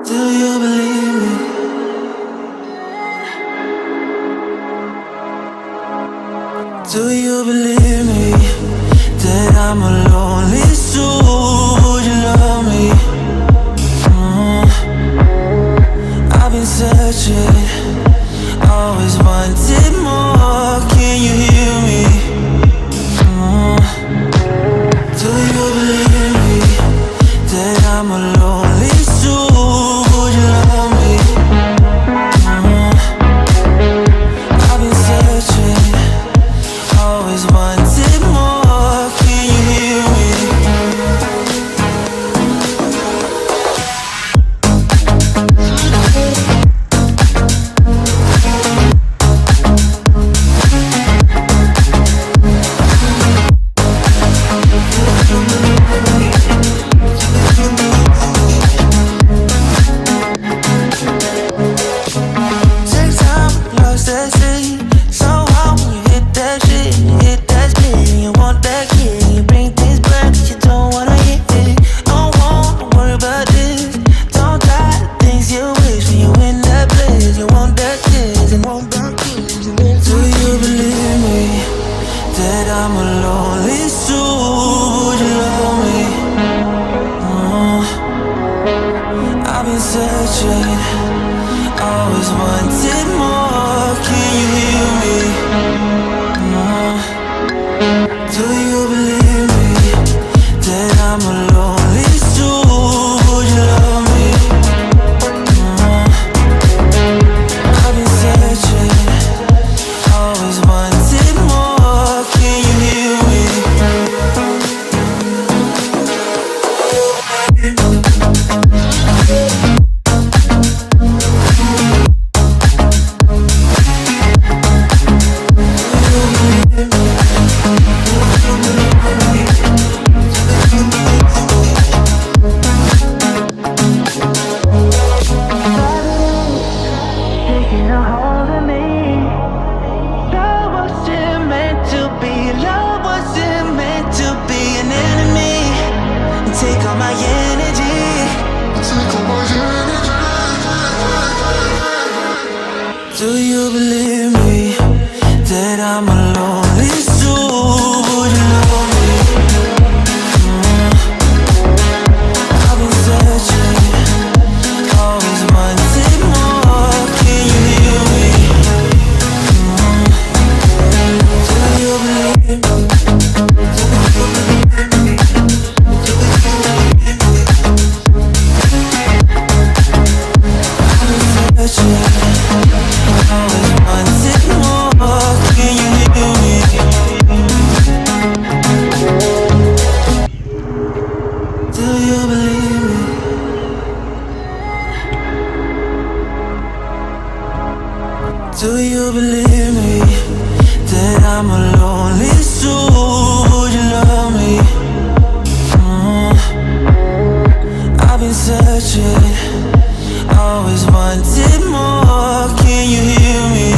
Do you believe me? Do you believe me that I'm a lonely soul? Would you love me? I've been searching, always wanted more. Can you hear me? Do you believe me that I'm a lonely soul? Would you love me? I've been searching, always wanted more. Can you hear me? Take time, lost at sea. So hard when you hit that shit, hit that split, and you want that kid. You bring things back that you don't wanna hit it. Don't wanna worry about this. Don't die the things you wish when you in that place. You want that kiss and want that kiss. Do you believe me that I'm a lonely soul? Would you love me? I've been searching, always wanted more. Can you hear me? Do you believe me that I'm a lonely soul? Would you love me? I've been searching, always wanted more. Can you hear me? Taking a hold of me. Love wasn't meant to be. Love wasn't meant to be an enemy. Take all my energy. Do you believe me that I'm a lonely soul? Would you love me? I've been searching, always wanted more. Can you hear me? Do you believe me? I've been searching, always wanted more. Can you hear me? Do you believe me? Do you believe me that I'm a lonely soul? Would you love me? I've been searching, always wanted more. Can you hear me?